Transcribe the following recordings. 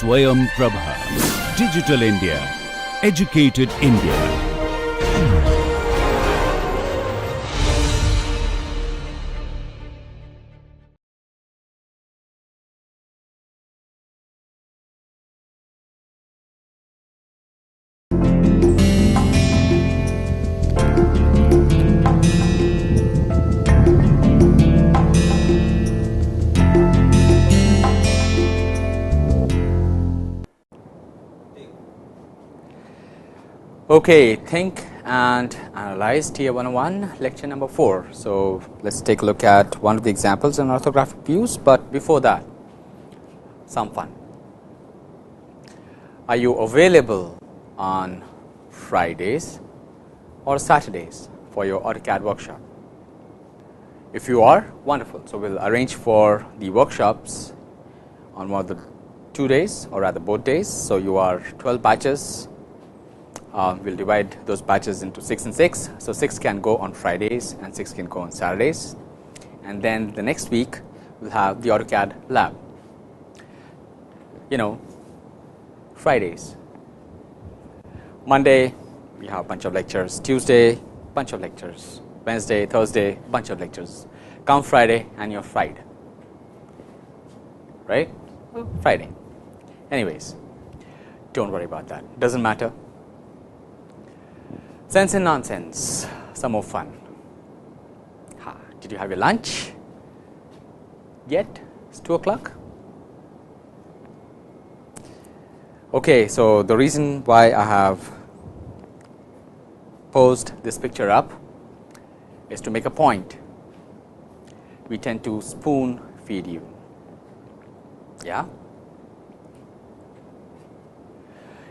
Swayam Prabha. Digital India. Educated India. Okay, think and analyze Tier 101, lecture number 4. So let's take a look at one of the examples in orthographic views, but before that, some fun. Are you available on Fridays or Saturdays for your AutoCAD workshop? If you are, wonderful. So we'll arrange for the workshops on one of the 2 days, or rather both days. So you are 12 batches. We'll divide those batches into 6 and 6. So 6 can go on Fridays and 6 can go on Saturdays. And then the next week, we'll have the AutoCAD lab. You know, Fridays. Monday, we have a bunch of lectures. Tuesday, bunch of lectures. Wednesday, Thursday, bunch of lectures. Come Friday and you're fried. Right? Friday. Anyways, don't worry about that. Doesn't matter. Sense and nonsense, some more fun. Did you have your lunch yet? It's 2 o'clock. Okay, so the reason why I have posed this picture up is to make a point. We tend to spoon feed you. Yeah?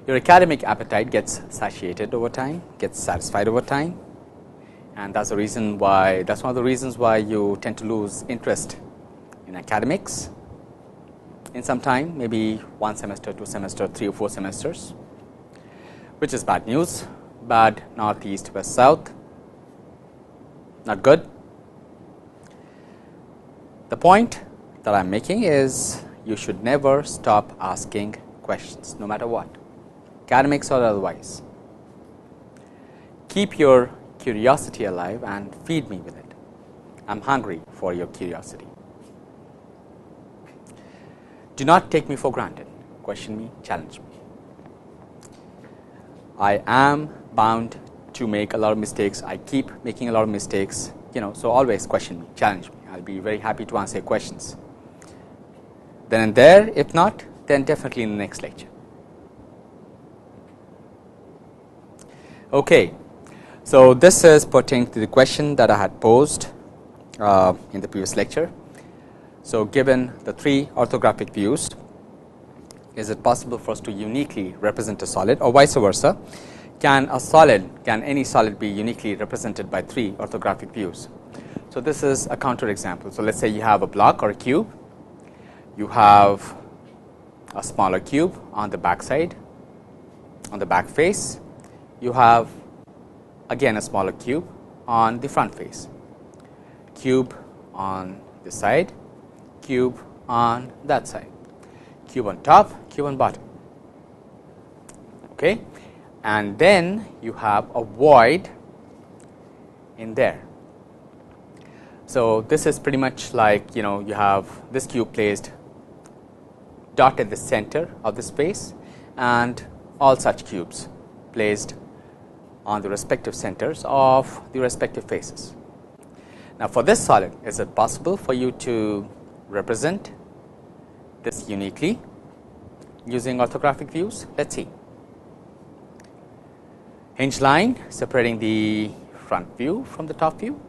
Your academic appetite gets satiated over time, gets satisfied over time, and that's the reason why, that's one of the reasons why you tend to lose interest in academics in some time, maybe 1 semester, 2 semester, 3 or 4 semesters, which is bad news. Bad, north, east, west, south, not good. The point that I'm making is you should never stop asking questions, no matter what. Academics or otherwise. Keep your curiosity alive and feed me with it. I'm hungry for your curiosity. Do not take me for granted. Question me, challenge me. I am bound to make a lot of mistakes. I keep making a lot of mistakes. So always question me, challenge me. I'll be very happy to answer your questions. Then and there, if not, then definitely in the next lecture. Okay, so this is pertaining to the question that I had posed in the previous lecture. So given the 3 orthographic views, is it possible for us to uniquely represent a solid, or vice versa? Can any solid be uniquely represented by 3 orthographic views? So this is a counter example. So let's say you have a block or a cube. You have a smaller cube on the back side, on the back face. You have again a smaller cube on the front face, cube on this side, cube on that side, cube on top, cube on bottom. Okay, and then you have a void in there. So this is pretty much like, you have this cube placed dot at the center of the space, and all such cubes placed on the respective centers of the respective faces. Now for this solid, is it possible for you to represent this uniquely using orthographic views? Let's see. Hinge line separating the front view from the top view,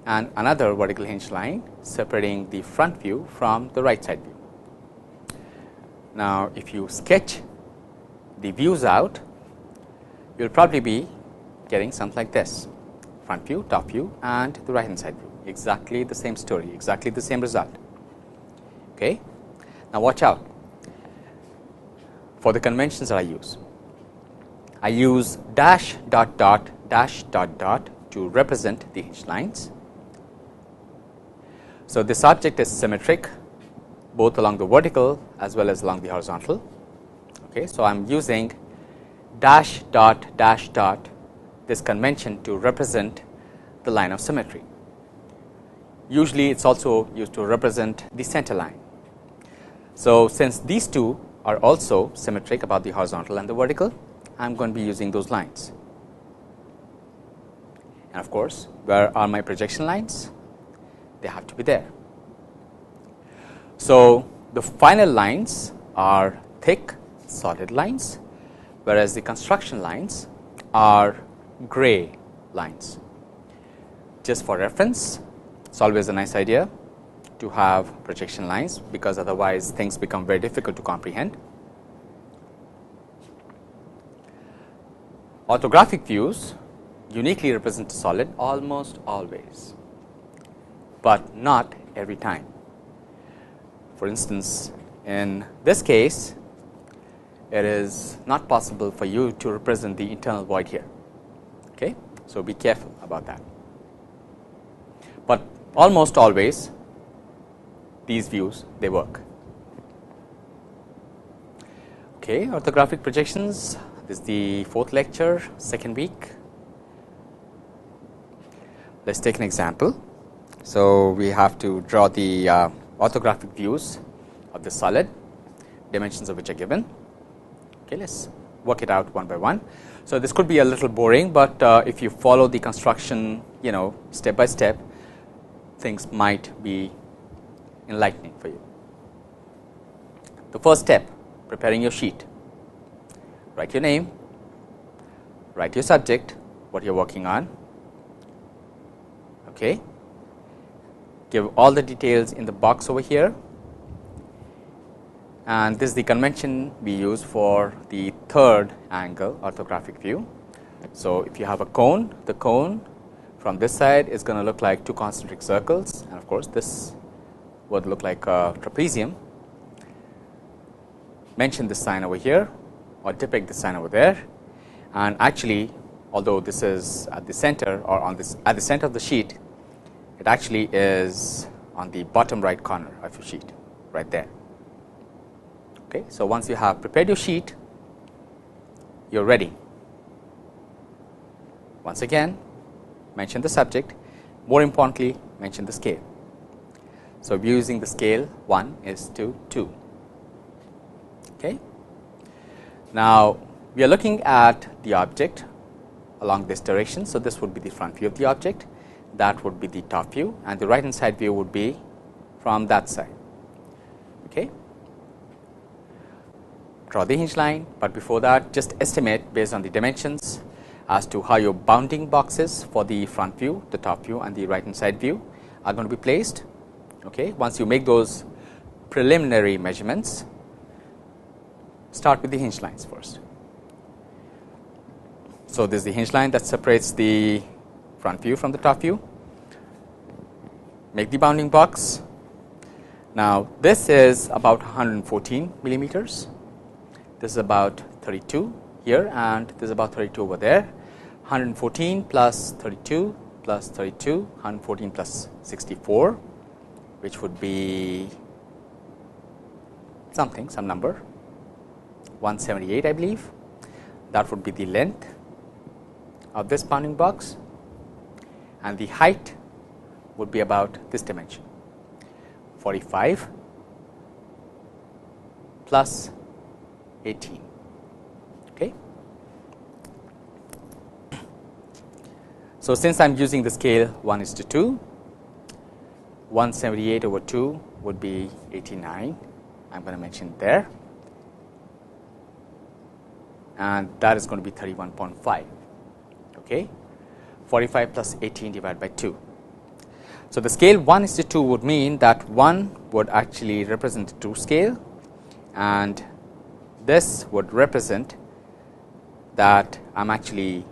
and another vertical hinge line separating the front view from the right side view. Now if you sketch the views out, you'll probably be getting something like this: front view, top view, and the right hand side view. Exactly the same story, exactly the same result. Okay, now watch out for the conventions that I use. I use dash dot dot dash dot dot to represent the hinge lines. So this object is symmetric both along the vertical as well as along the horizontal. Okay, so I am using dash dot dash dot, this convention, to represent the line of symmetry. Usually it is also used to represent the center line. So, since these two are also symmetric about the horizontal and the vertical, I am going to be using those lines. And of course, where are my projection lines? They have to be there. So, the final lines are thick solid lines, whereas the construction lines are gray lines. Just for reference, it is always a nice idea to have projection lines, because otherwise things become very difficult to comprehend. Orthographic views uniquely represent a solid almost always, but not every time. For instance, in this case, it is not possible for you to represent the internal void here. Okay? So, be careful about that. But almost always these views, they work. Okay, orthographic projections. This is the 4th lecture, 2nd week. Let us take an example. So, we have to draw the orthographic views of the solid, dimensions of which are given. Okay, let us work it out one by one. So, this could be a little boring, but if you follow the construction, step by step, things might be enlightening for you. The first step, preparing your sheet. Write your name, write your subject, what you are working on. Okay. Give all the details in the box over here, and this is the convention we use for the 3rd angle orthographic view. So, if you have a cone, the cone from this side is going to look like 2 concentric circles, and of course, this would look like a trapezium. Mention this sign over here or depict this sign over there, and actually, although this is at the center or on this at the center of the sheet, it actually is on the bottom right corner of your sheet, right there. Okay, so once you have prepared your sheet, you are ready. Once again, mention the subject, more importantly, mention the scale. So, we are using the scale 1:2. Okay. Now, we are looking at the object along this direction. So, this would be the front view of the object, that would be the top view, and the right hand side view would be from that side. Okay. Draw the hinge line, but before that, just estimate based on the dimensions as to how your bounding boxes for the front view, the top view, and the right hand side view are going to be placed. Okay. Once you make those preliminary measurements, start with the hinge lines first. So, this is the hinge line that separates the front view from the top view. Make the bounding box. Now, this is about 114 millimeters. This is about 32 here, and this is about 32 over there. 114 plus 32 plus 32, 114 plus 64, which would be something, some number, 178, I believe. That would be the length of this bounding box, and the height would be about this dimension, 45 plus 18. Okay. So, since I am using the scale 1:2, 178 over 2 would be 89. I am going to mention it there, and that is going to be 31.5. Okay. 45 plus 18 divided by 2. So, the scale 1:2 would mean that 1 would actually represent the 2 scale, and this would represent that I am actually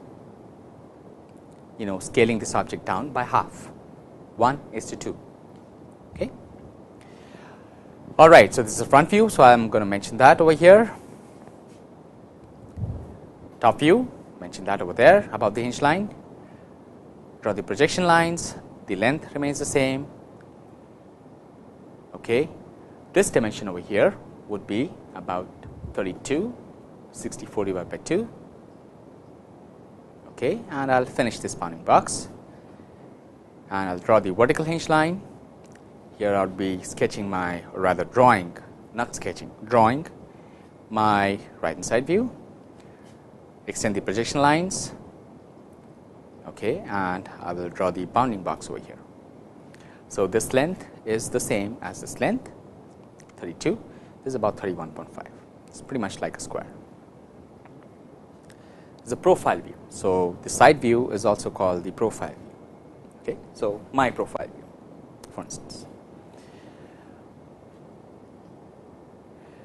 scaling this object down by half, 1:2. Okay. All right. So, this is the front view. So, I am going to mention that over here. Top view, mention that over there above the hinge line. Draw the projection lines, the length remains the same. Okay. this dimension over here would be about 32, 64 divided by 2. Okay, and I'll finish this bounding box, and I'll draw the vertical hinge line. Here I'll be sketching my, or rather drawing, not sketching, drawing my right hand side view, extend the projection lines. Okay, and I will draw the bounding box over here. So this length is the same as this length, 32. This is about 31.5. It's pretty much like a square. It's a profile view. So the side view is also called the profile view. Okay, so my profile view, for instance.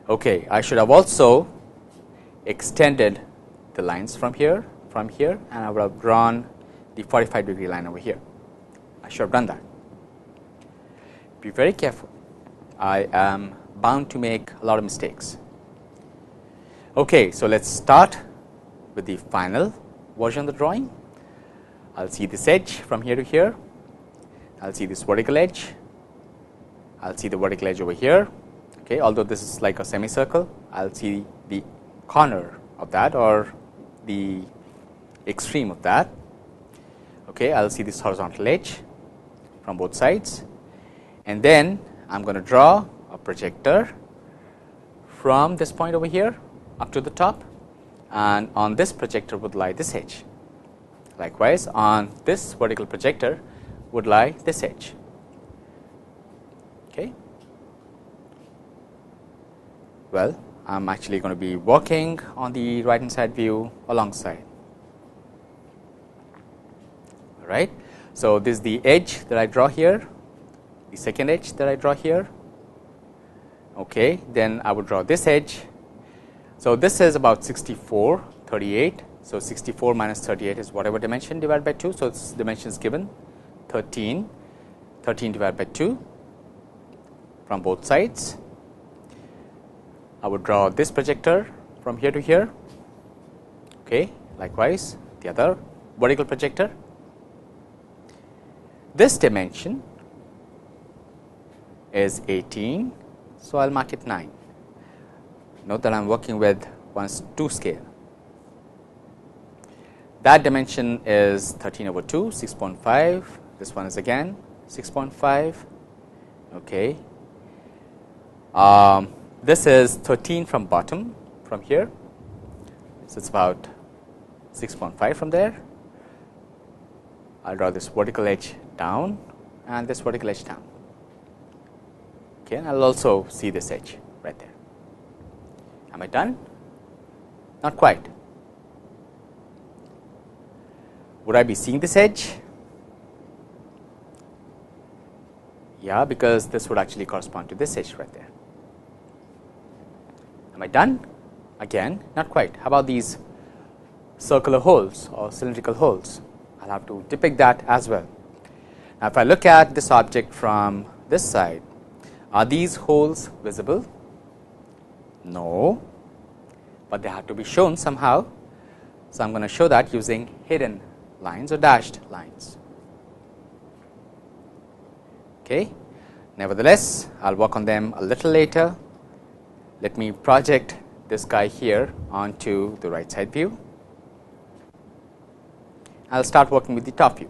Okay, I should have also extended the lines from here, and I would have drawn the 45-degree line over here. I should have done that. Be very careful. I am bound to make a lot of mistakes. Okay, so let's start with the final version of the drawing. I'll see this edge from here to here. I'll see this vertical edge. I'll see the vertical edge over here. Okay, although this is like a semicircle, I'll see the corner of that, or the extreme of that. Okay, I'll see this horizontal edge from both sides, and then I'm going to draw a projector from this point over here up to the top, and on this projector would lie this edge. Likewise, on this vertical projector would lie this edge. Okay. Well, I'm actually going to be working on the right hand side view alongside. All right. So this is the edge that I draw here, the second edge that I draw here. Okay, then I would draw this edge. So this is about 64, 38. So 64 minus 38 is whatever dimension divided by 2. So its dimension is given 13, 13 divided by 2 from both sides. I would draw this projector from here to here. Okay, likewise the other vertical projector. This dimension is 18, so I'll mark it 9. Note that I'm working with 1:2 scale. That dimension is 13 over 2, 6.5. This one is again 6.5. Okay. This is 13 from bottom, from here. So it's about 6.5 from there. I'll draw this vertical edge down and this vertical edge down. Okay, and I'll also see this edge right there. Am I done? Not quite. Would I be seeing this edge? Yeah, because this would actually correspond to this edge right there. Am I done? Again, not quite. How about these circular holes or cylindrical holes? I'll have to depict that as well. Now, if I look at this object from this side, are these holes visible? No, but they have to be shown somehow. So I'm going to show that using hidden lines or dashed lines. Okay. Nevertheless, I'll work on them a little later. Let me project this guy here onto the right side view. I'll start working with the top view.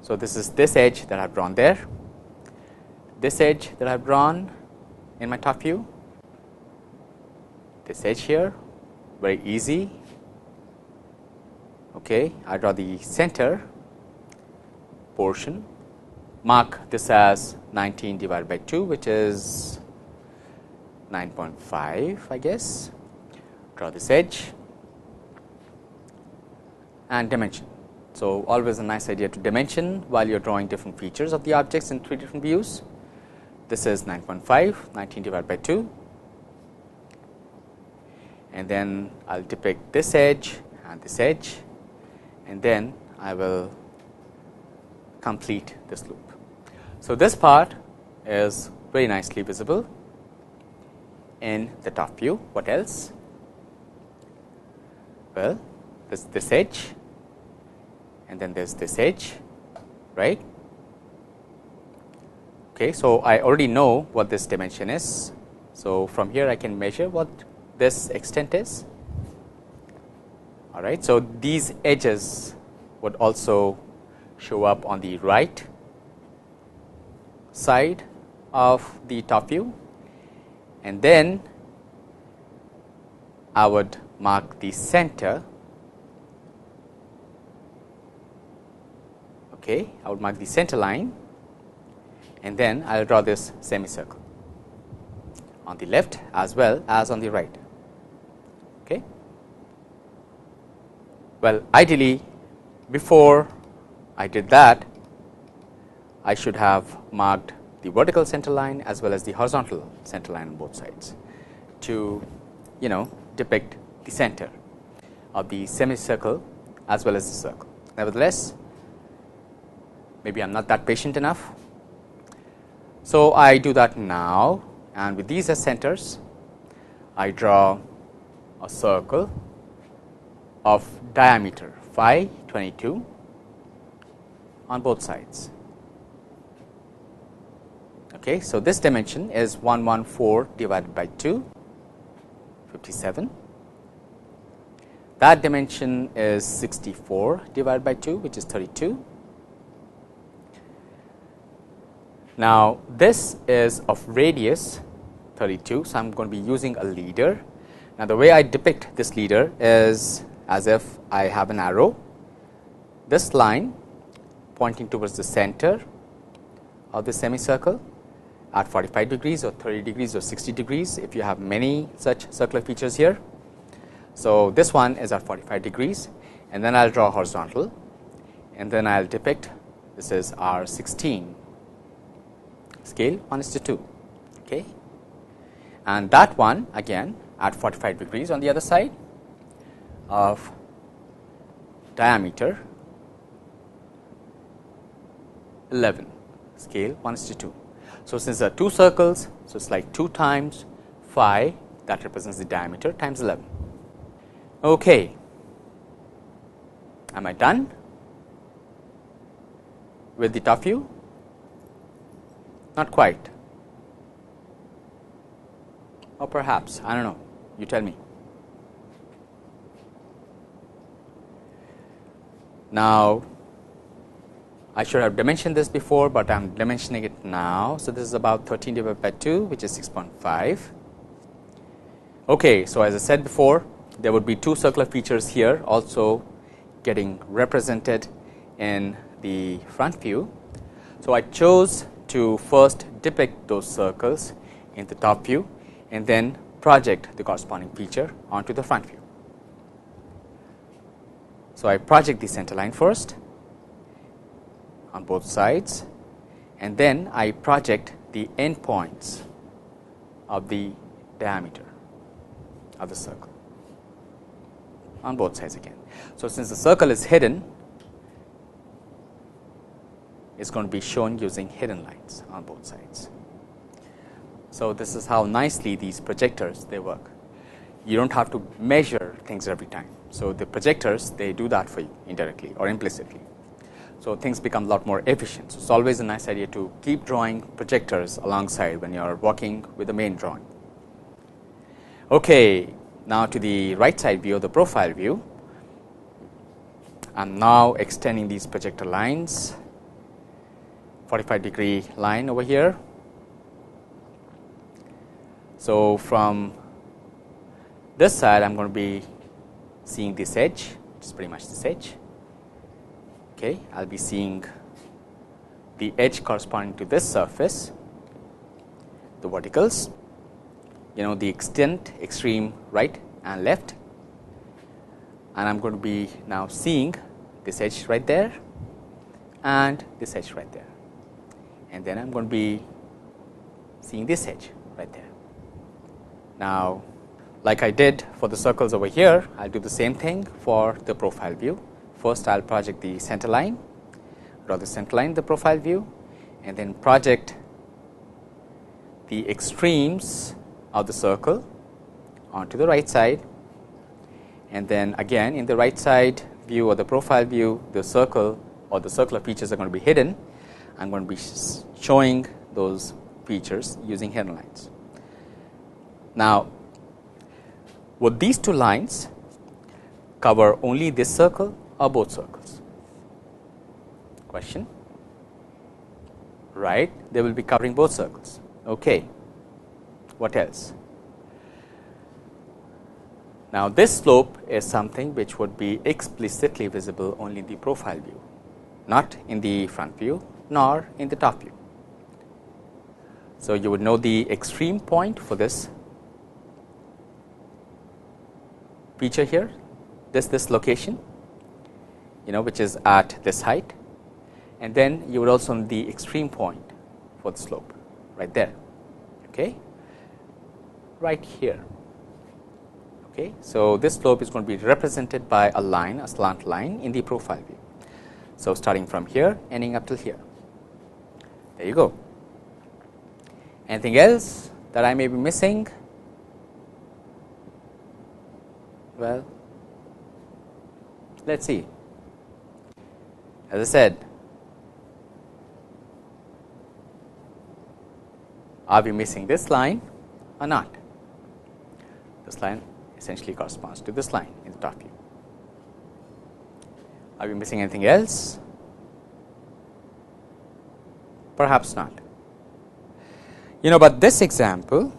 So this is this edge that I've drawn there, this edge that I've drawn in my top view, this edge here, very easy. Okay, I draw the center portion, mark this as 19 divided by 2, which is 9.5, I guess. Draw this edge and dimension. So always a nice idea to dimension while you're drawing different features of the objects in 3 different views. This is 9.5, 19 divided by 2. And then I'll depict this edge and this edge, and then I will complete this loop. So this part is very nicely visible in the top view. What else? Well, this edge, and then there's this edge, right? Okay, so I already know what this dimension is. So from here I can measure what this extent is. All right, so these edges would also show up on the right side of the top view, and then I would mark the center. Okay, I would mark the center line, and then I will draw this semicircle on the left as well as on the right. Okay. Well, ideally, before I did that, I should have marked the vertical center line as well as the horizontal center line on both sides to, depict the center of the semicircle as well as the circle. Nevertheless, maybe I am not that patient enough. So I do that now, and with these as centers, I draw a circle of diameter phi 22 on both sides. Okay, so this dimension is 114 divided by 2, 57. That dimension is 64 divided by 2, which is 32. Now, this is of radius 32, so I am going to be using a leader. Now, the way I depict this leader is as if I have an arrow, this line pointing towards the center of the semicircle at 45 degrees or 30 degrees or 60 degrees if you have many such circular features here. So, this one is at 45 degrees, and then I will draw horizontal, and then I will depict, this is R16 scale 1:2. Okay. And that one again at 45 degrees on the other side of diameter 11 scale 1:2. So, since there are two circles, so it is like 2 times phi, that represents the diameter, times 11. Okay. Am I done with the top view? Not quite, or perhaps, I don't know, you tell me. Now, I should have dimensioned this before, but I am dimensioning it now. So, this is about 13 divided by 2, which is 6.5. Okay, so as I said before, there would be two circular features here also getting represented in the front view. So, I chose to first depict those circles in the top view and then project the corresponding feature onto the front view. So, I project the center line first on both sides, and then I project the endpoints of the diameter of the circle on both sides again. So, since the circle is hidden, is going to be shown using hidden lines on both sides. So, this is how nicely these projectors they work. You don't have to measure things every time. So, the projectors they do that for you indirectly or implicitly. So, things become a lot more efficient. So, it's always a nice idea to keep drawing projectors alongside when you are working with the main drawing. Okay, now to the right side view of the profile view. I am now extending these projector lines, 45-degree line over here. So, from this side I am going to be seeing this edge, which is pretty much this edge. Okay, I will be seeing the edge corresponding to this surface, the verticals, the extent, extreme right and left, and I am going to be now seeing this edge right there and this edge right there, and then I am going to be seeing this edge right there. Now, like I did for the circles over here, I will do the same thing for the profile view. First, I will project the center line, draw the center line in the profile view, and then project the extremes of the circle onto the right side, and then again in the right side view or the profile view, the circle or the circular features are going to be hidden. I am going to be showing those features using hidden lines. Now, would these two lines cover only this circle or both circles? Question. Right, they will be covering both circles. Okay. What else? Now, this slope is something which would be explicitly visible only in the profile view, not in the front view nor in the top view. So, you would know the extreme point for this feature here, this location, which is at this height, and then you would also know the extreme point for the slope right there, okay, right here. Okay, so this slope is going to be represented by a line, a slant line in the profile view. So, starting from here, ending up till here. There you go. Anything else that I may be missing? Well, let's see. As I said, are we missing this line or not? This line essentially corresponds to this line in the top view. Are we missing anything else? Perhaps not. But this example,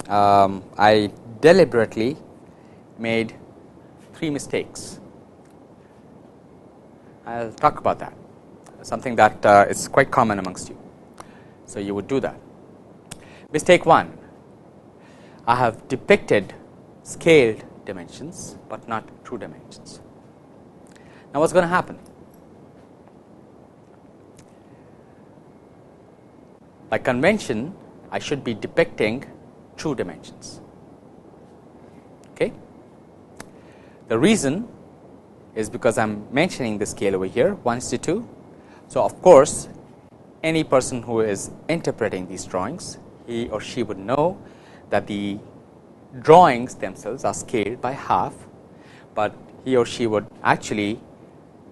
I deliberately made 3 mistakes. I will talk about that, something that is quite common amongst you. So, you would do that. Mistake 1, I have depicted scaled dimensions, but not true dimensions. Now, what is going to happen? By convention, I should be depicting true dimensions. Okay? The reason is because I am mentioning the scale over here 1:2. So, of course, any person who is interpreting these drawings, he or she would know that the drawings themselves are scaled by half, but he or she would actually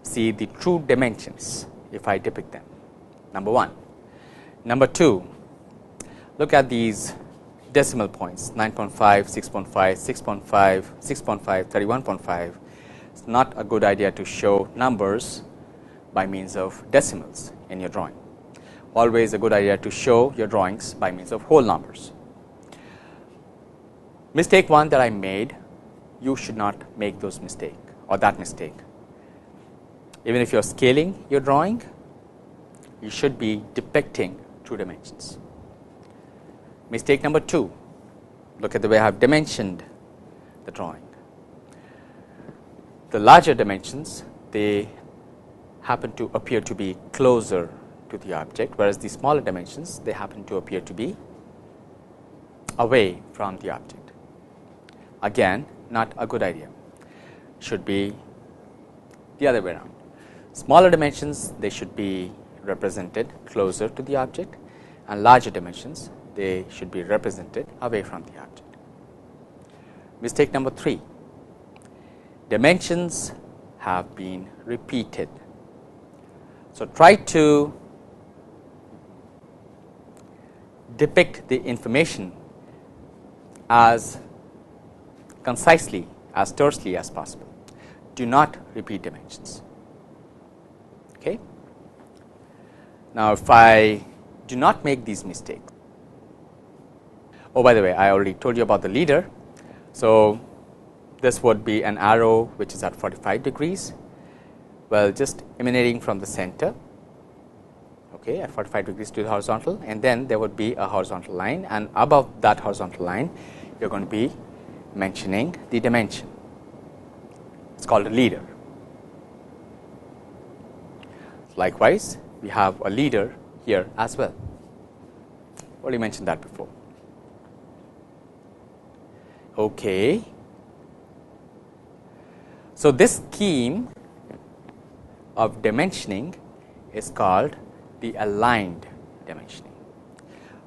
see the true dimensions if I depict them. Number 1. Number 2, look at these decimal points 9.5, 6.5, 6.5, 6.5, 31.5. It's not a good idea to show numbers by means of decimals in your drawing. Always a good idea to show your drawings by means of whole numbers. Mistake 1 that I made, you should not make those mistake or that mistake. Even if you are scaling your drawing, you should be depicting true dimensions. Mistake number 2, look at the way I have dimensioned the drawing. The larger dimensions, they happen to appear to be closer to the object, whereas the smaller dimensions, they happen to appear to be away from the object. Again, not a good idea. Should be the other way around. Smaller dimensions, they should be represented closer to the object, and larger dimensions, they should be represented away from the object. Mistake number 3, dimensions have been repeated. So, try to depict the information as concisely, as tersely as possible. Do not repeat dimensions. Okay? Now, if I do not make these mistakes, oh, by the way, I already told you about the leader. So, this would be an arrow which is at 45 degrees. Well, just emanating from the center, okay, at 45 degrees to the horizontal, and then there would be a horizontal line, and above that horizontal line, you are going to be mentioning the dimension. It's called a leader. Likewise, we have a leader here as well. Already mentioned that before. Okay. So, this scheme of dimensioning is called the aligned dimensioning.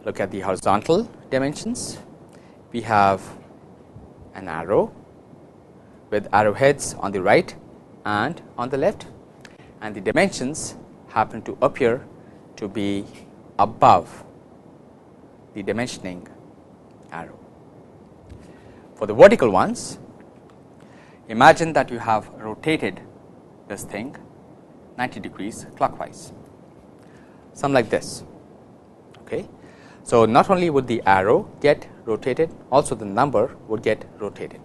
Look at the horizontal dimensions. We have an arrow with arrowheads on the right and on the left, and the dimensions happen to appear to be above the dimensioning arrow. For the vertical ones, imagine that you have rotated this thing 90 degrees clockwise, something like this. Okay. So, not only would the arrow get rotated, also the number would get rotated.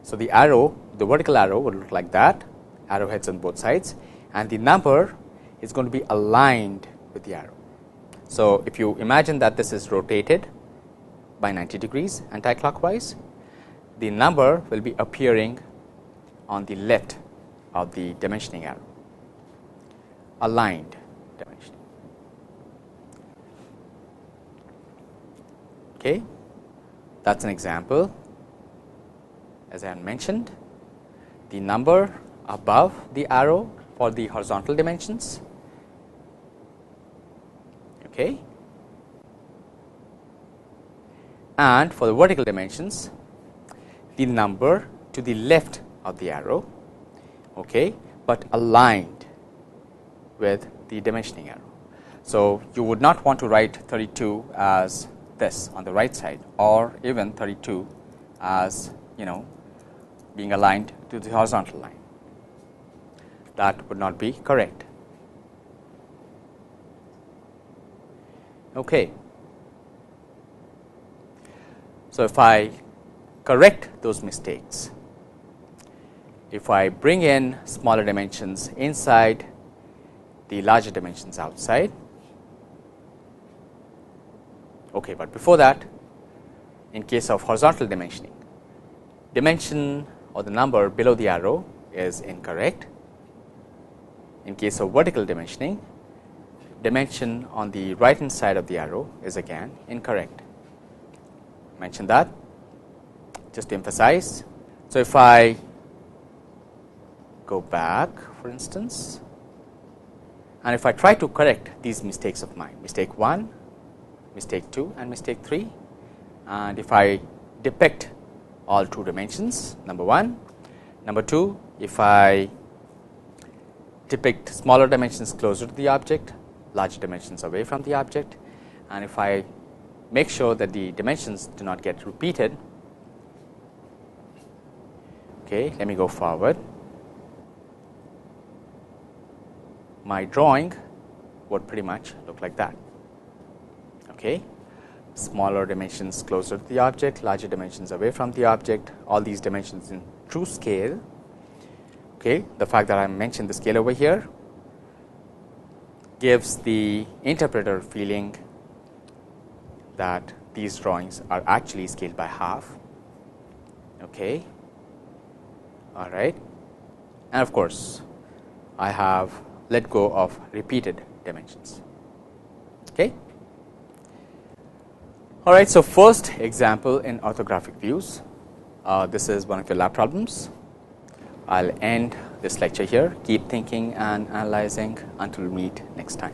So, the arrow, the vertical arrow would look like that, arrowheads on both sides, and the number is going to be aligned with the arrow. So, if you imagine that this is rotated by 90 degrees anti-clockwise, the number will be appearing on the left of the dimensioning arrow, aligned dimensioning. Okay. That is an example. As I mentioned, the number above the arrow for the horizontal dimensions, okay, and for the vertical dimensions, the number to the left of the arrow, okay, but aligned with the dimensioning arrow. So, you would not want to write 32 as this on the right side, or even 32 as being aligned to the horizontal line. That would not be correct. Okay. So, if I correct those mistakes, if I bring in smaller dimensions inside, the larger dimensions outside. Okay, but before that, in case of horizontal dimensioning, dimension or the number below the arrow is incorrect. In case of vertical dimensioning, dimension on the right hand side of the arrow is again incorrect. Mention that just to emphasize. So, if I go back, for instance, and if I try to correct these mistakes of mine, mistake 1, mistake 2 and mistake 3, and if I depict all 2 dimensions, number 1, number 2, if I depict smaller dimensions closer to the object, larger dimensions away from the object, and if I make sure that the dimensions do not get repeated. Okay, let me go forward. My drawing would pretty much look like that. Okay, smaller dimensions closer to the object, larger dimensions away from the object, all these dimensions in true scale. Okay, the fact that I mentioned the scale over here gives the interpreter feeling that these drawings are actually scaled by half. Okay, all right, and of course, I have let go of repeated dimensions. Okay. All right, so first example in orthographic views. This is one of your lab problems. I'll end this lecture here. Keep thinking and analyzing until we meet next time.